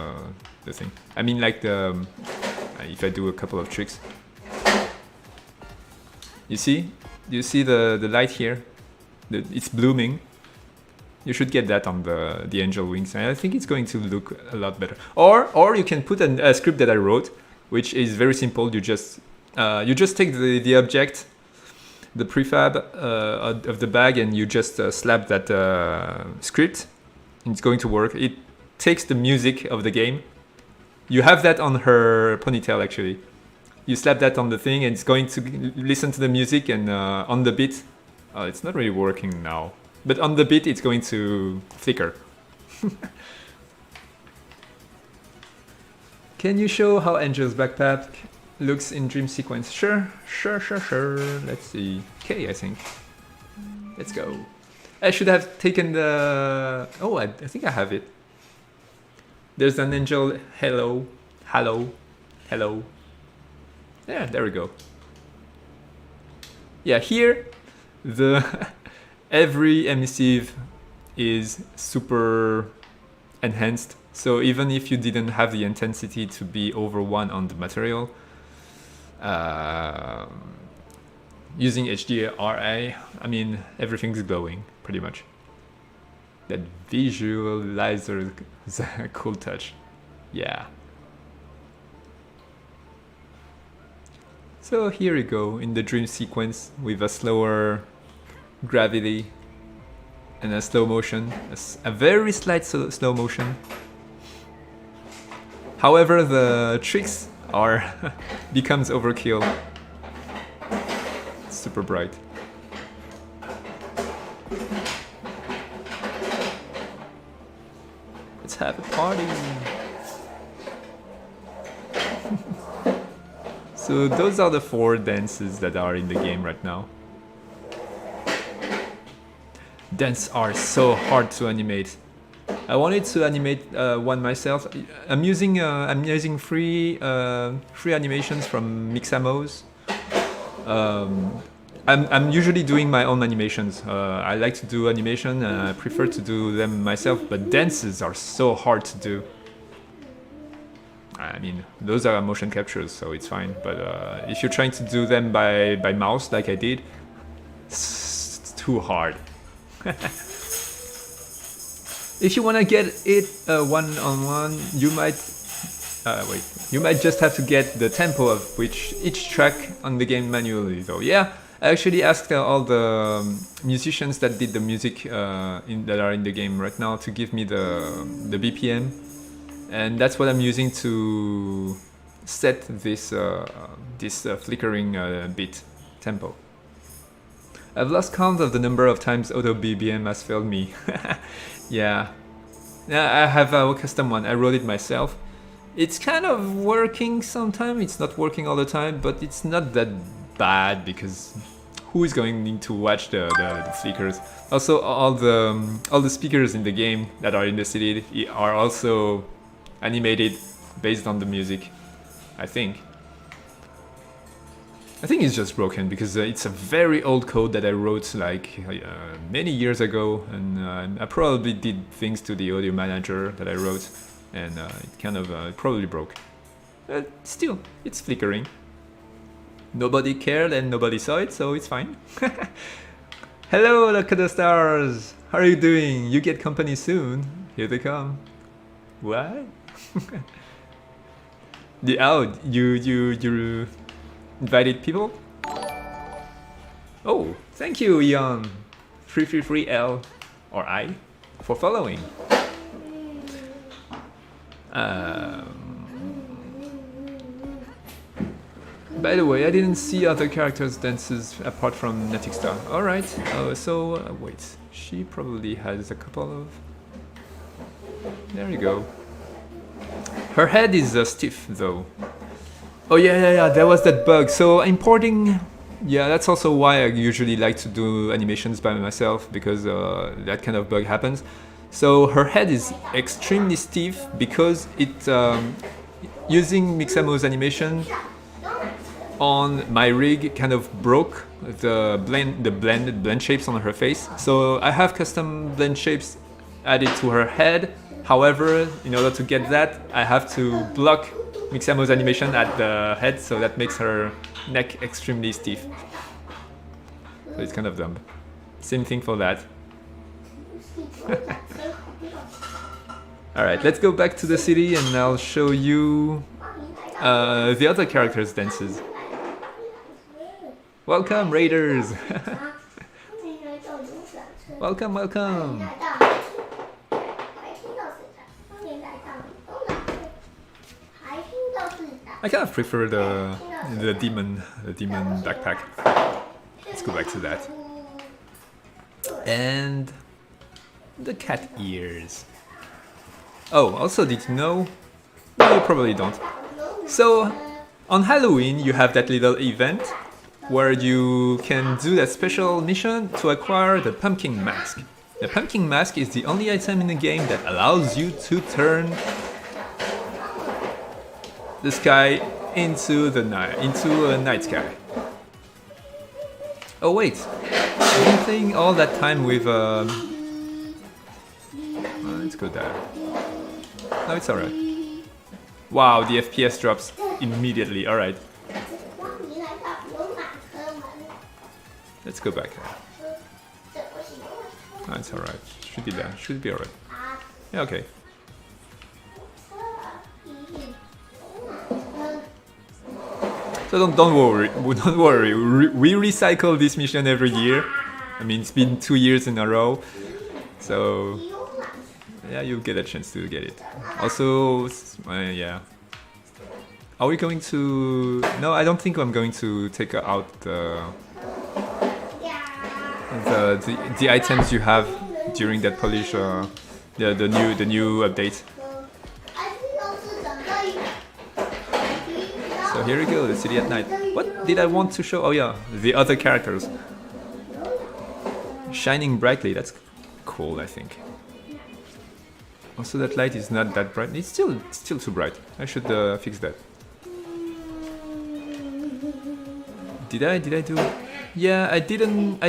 thing. I mean, like if I do a couple of tricks. You see? Do you see the light here? It's blooming. You should get that on the angel wings, and I think it's going to look a lot better. Or you can put a script that I wrote, which is very simple. You just take the object, the prefab of the bag, and you just slap that script, and it's going to work. It takes the music of the game. You have that on her ponytail, actually. You slap that on the thing, and it's going to listen to the music, and on the beat, it's not really working now. But on the beat, it's going to flicker. Can you show how Angel's backpack looks in Dream Sequence? Sure. Let's see. Okay, I think. Let's go. I should have taken the... Oh, I think I have it. There's an angel. Hello. Yeah, there we go. Yeah, here, every emissive is super enhanced. So even if you didn't have the intensity to be over 1 on the material, using HDRI, I mean, everything's glowing, pretty much. That visualizer is a cool touch. Yeah. So here we go in the dream sequence with a slower gravity and a slow motion, a very slight slow motion. However, the tricks are becomes overkill. It's super bright. Let's have a party. So those are the 4 dances that are in the game right now. Dances are so hard to animate. I wanted to animate one myself. I'm using free animations from Mixamos. I'm usually doing my own animations. I like to do animation. I prefer to do them myself, but dances are so hard to do. I mean, those are motion captures, so it's fine. But if you're trying to do them by mouse, like I did, it's too hard. If you want to get it one-on-one, you might you might just have to get the tempo of each track on the game manually, though. Yeah, I actually asked all the musicians that did the music that are in the game right now to give me the BPM, and that's what I'm using to set this flickering beat tempo. I've lost count of the number of times Auto BPM has failed me. Yeah, I have a custom one. I wrote it myself. It's kind of working sometimes. It's not working all the time, but it's not that bad because who is going to watch the flickers? Also, all the speakers in the game that are in the city are also animated based on the music. I think it's just broken because it's a very old code that I wrote like many years ago, and I probably did things to the audio manager that I wrote, and it kind of probably broke. But still, it's flickering. Nobody cared and nobody saw it, so it's fine. Hello, Lakota Stars! How are you doing? You get company soon. Here they come. What? You invited people? Oh, thank you, Eon 333L or I for following. By the way, I didn't see other characters' dances apart from Natixstar. Alright, wait, she probably has a couple of... There you go. Her head is stiff though. Oh yeah, there was that bug. So importing yeah, that's also why I usually like to do animations by myself, because that kind of bug happens. So her head is extremely stiff because using Mixamo's animation on my rig kind of broke the blend shapes on her face. So I have custom blend shapes added to her head. However, in order to get that, I have to block Mixamo's animation at the head, so that makes her neck extremely stiff. So it's kind of dumb. Same thing for that. Alright, let's go back to the city and I'll show you the other characters' dances. Welcome, Raiders! Welcome, welcome! I kind of prefer the demon backpack. Let's go back to that. And the cat ears. Oh, also, did you know? No, you probably don't. So, on Halloween, you have that little event where you can do that special mission to acquire the pumpkin mask. The pumpkin mask is the only item in the game that allows you to turn the sky into a night sky. Oh wait, I've been playing all that time with. Let's go there. No, it's alright. Wow, the FPS drops immediately. Alright. Let's go back. No, it's alright. Should be there. Should be alright. Yeah, okay. So don't worry. Don't worry. We recycle this mission every year. I mean, it's been 2 years in a row. So yeah, you'll get a chance to get it. Also, yeah. Are we going to? No, I don't think I'm going to take out the items you have during that polish. The new update. So here we go, the city at night. What did I want to show? Oh yeah, the other characters. Shining brightly, that's cool, I think. Also, that light is not that bright. It's still too bright. I should fix that. Did I do? Yeah, I didn't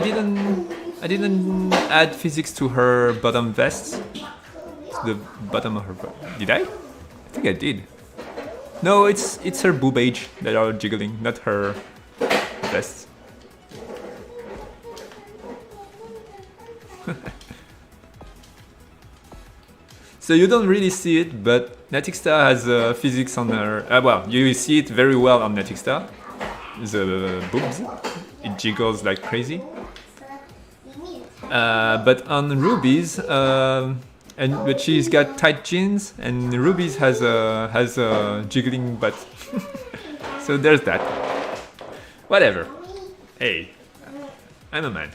add physics to her bottom vest. To the bottom of her. Did I? I think I did. No, it's her boobage that are jiggling, not her vest. So you don't really see it, but Natixta has physics on her. Well, you see it very well on Natixta. The boobs, it jiggles like crazy. But on Ruby's, but she's got tight jeans, and Ruby's has a jiggling butt. So there's that. Whatever. Hey, I'm a man.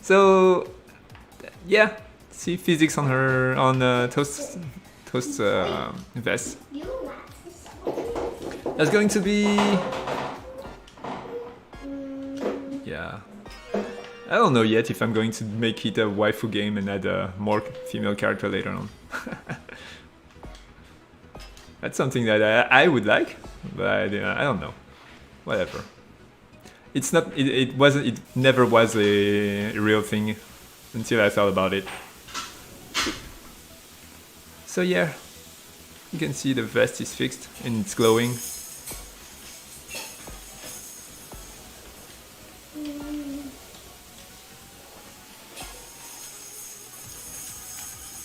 So yeah, see physics on her Toast vest. That's going to be. Yeah. I don't know yet if I'm going to make it a waifu game and add a more female character later on. That's something that I would like, but I don't know. Whatever. It's not. It wasn't. It never was a real thing until I thought about it. So yeah, you can see the vest is fixed and it's glowing.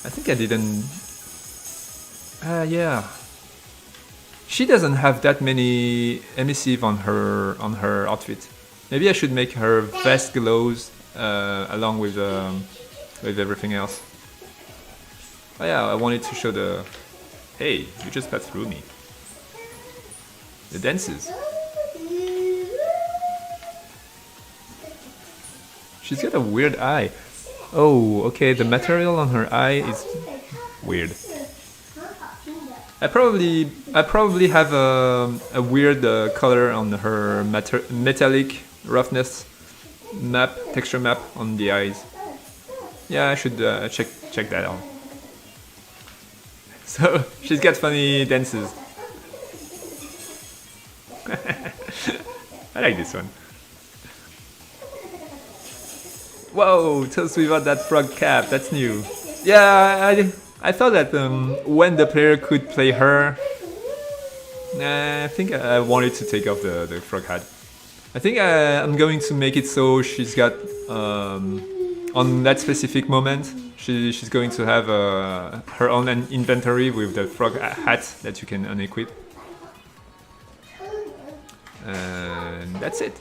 I think I didn't. Yeah. She doesn't have that many emissive on her outfit. Maybe I should make her vest glows along with everything else. Oh yeah, I wanted to show the. Hey, you just passed through me. The dances. She's got a weird eye. Oh, okay, the material on her eye is weird. I probably have a weird color on her metallic roughness map, texture map on the eyes. Yeah, I should check that out. So she's got funny dances. I like this one. Whoa, Toast without that frog cap, that's new. Yeah, I thought that when the player could play her, I think I wanted to take off the frog hat. I think I'm going to make it so she's got, on that specific moment, she's going to have her own inventory with the frog hat that you can unequip. And that's it.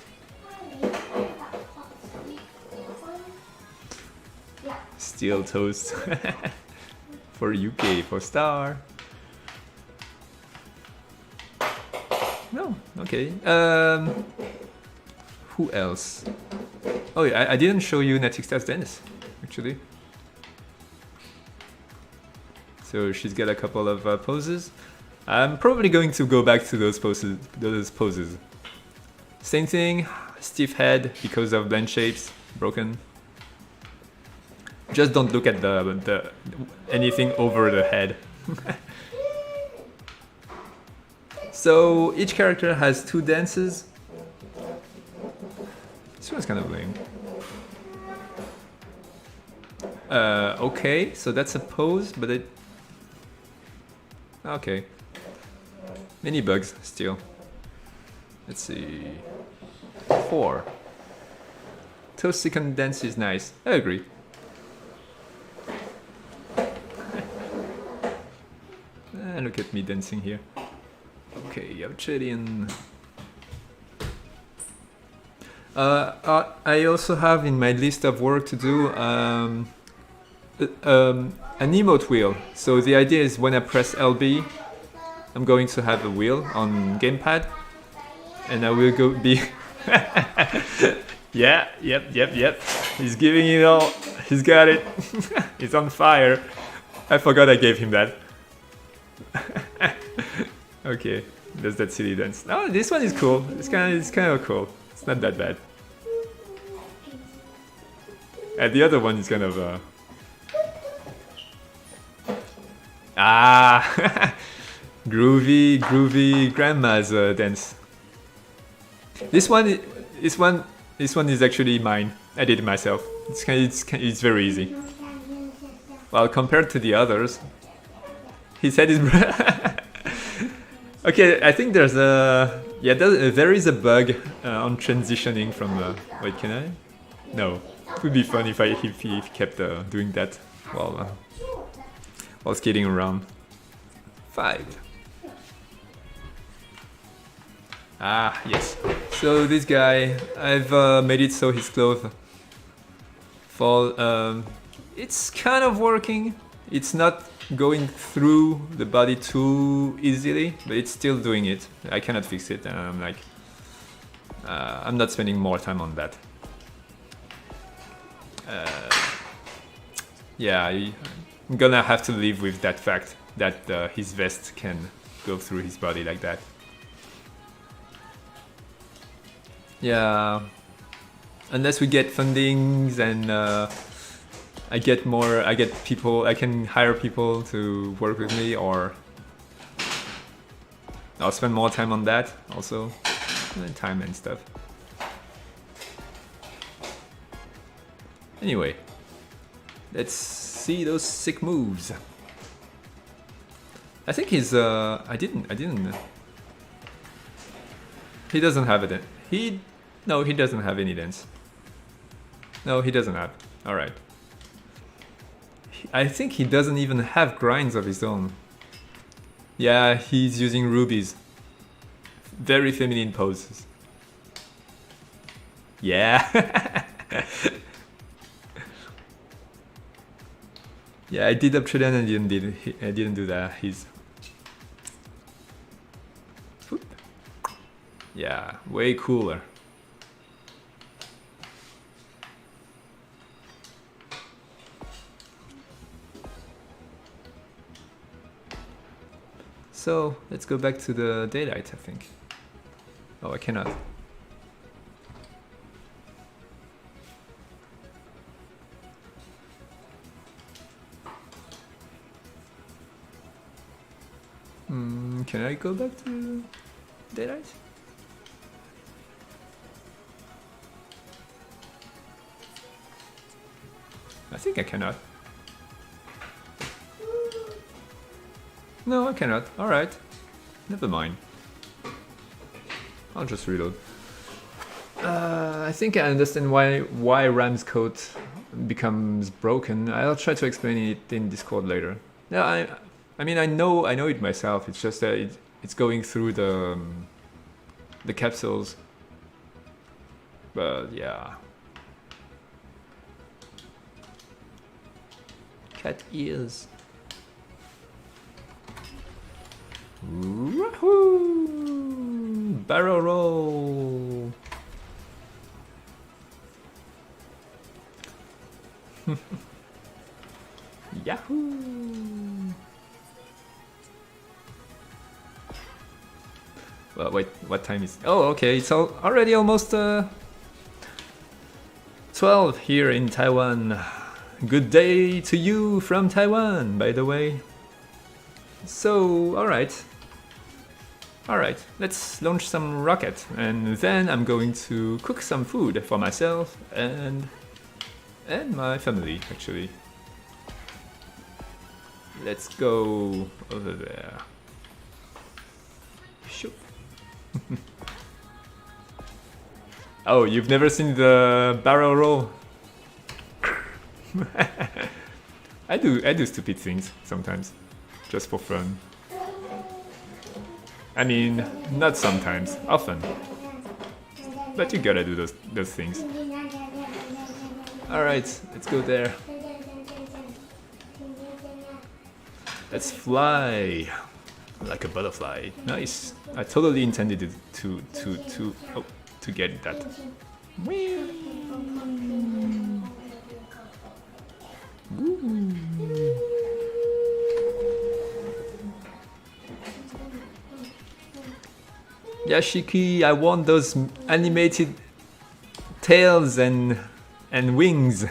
Still Toast. For UK, for Star. No, okay. Who else? Oh yeah, I didn't show you Natixta's dance, actually. So she's got a couple of poses. I'm probably going to go back to those poses. Same thing, stiff head because of blend shapes, broken. Just don't look at the anything over the head. So each character has 2 dances. This one's kind of lame. Okay, so that's a pose, but it... Okay. Many bugs still. Let's see... 4. Toast second dance is nice, I agree. Look at me dancing here. Okay, Yaucherian. I also have in my list of work to do an emote wheel. So the idea is when I press LB, I'm going to have a wheel on gamepad, and I will go be. Yeah, yep. He's giving it all. He's got it. He's on fire. I forgot I gave him that. Okay, there's that silly dance. Oh, this one is cool. It's kind of cool. It's not that bad. And the other one is kind of groovy grandma's dance. This one is actually mine. I did it myself. It's very easy. Well, compared to the others, his head is. Okay, I think there's a... Yeah, there is a bug on transitioning from... Wait, can I? No. It would be fun if he kept doing that while skating around. 5. Ah, yes. So this guy, I've made it so his clothes fall... it's kind of working. It's not going through the body too easily, but it's still doing it. I cannot fix it, and I'm like, I'm not spending more time on that. Yeah, I'm gonna have to live with that fact that his vest can go through his body like that. Yeah, unless we get fundings and I get people, I can hire people to work with me, or I'll spend more time on that also, and time and stuff. Anyway, let's see those sick moves. I think he's, I didn't, he doesn't have it. No, he doesn't have any dance. No, he doesn't have, alright. I think he doesn't even have grinds of his own. Yeah, he's using rubies. Very feminine poses. Yeah. Yeah, I did Uptrade and I didn't do that. Yeah, way cooler. So let's go back to the daylight, I think. Oh, I cannot. Can I go back to daylight? I think I cannot. No, I cannot. Alright. Never mind. I'll just reload. I think I understand why Ram's code becomes broken. I'll try to explain it in Discord later. Yeah, I mean I know it myself. It's just that it's going through the capsules. But yeah. Cat ears. Woohoo! Barrel roll. Yahoo! Well, wait, what time is? Oh, okay, it's already almost 12 here in Taiwan. Good day to you from Taiwan, by the way. So, alright, let's launch some rocket, and then I'm going to cook some food for myself and my family, actually. Let's go over there. Shoot. Oh, you've never seen the barrel roll? I do stupid things sometimes, just for fun. I mean, not sometimes, often. But you gotta do those things. Alright, let's go there. Let's fly like a butterfly. Nice. I totally intended to get that. Yashiki, I want those animated tails and wings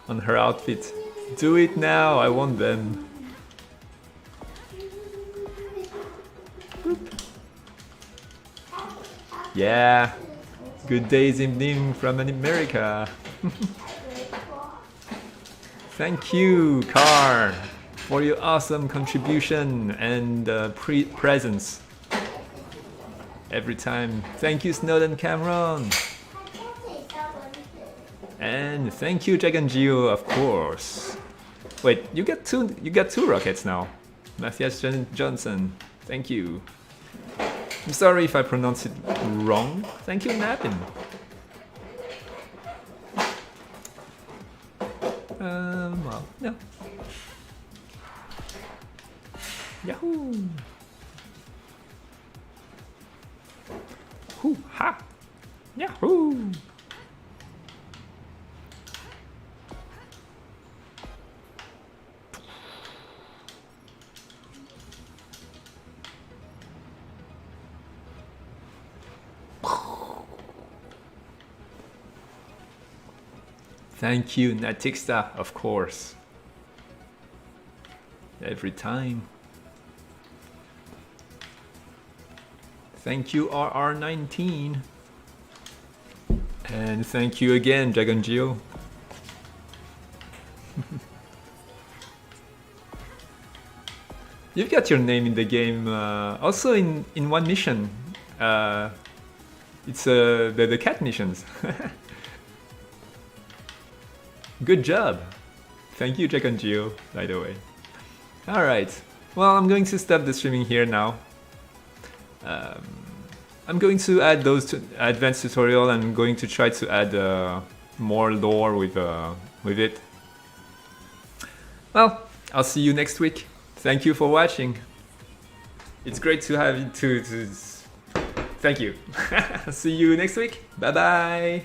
on her outfit. Do it now, I want them. Boop. Yeah, good day's evening from America. Thank you, Car, for your awesome contribution and presence every time. Thank you, Snowden Cameron. And thank you, Dragon Geo, of course. Wait, you got two rockets now. Matthias Johnson, thank you. I'm sorry if I pronounce it wrong. Thank you, Napin. Well, no. Yahoo! Hoo ha! Yahoo! Thank you, Natixta, of course. Every time. Thank you, RR19. And thank you again, Dragon Geo. You've got your name in the game, also in one mission. It's the cat missions. Good job! Thank you, Dragon Geo, by the way. Alright, well, I'm going to stop the streaming here now. I'm going to add those to advanced tutorial. I'm going to try to add more lore with it. Well, I'll see you next week. Thank you for watching. It's great to have you to thank you. See you next week. Bye bye.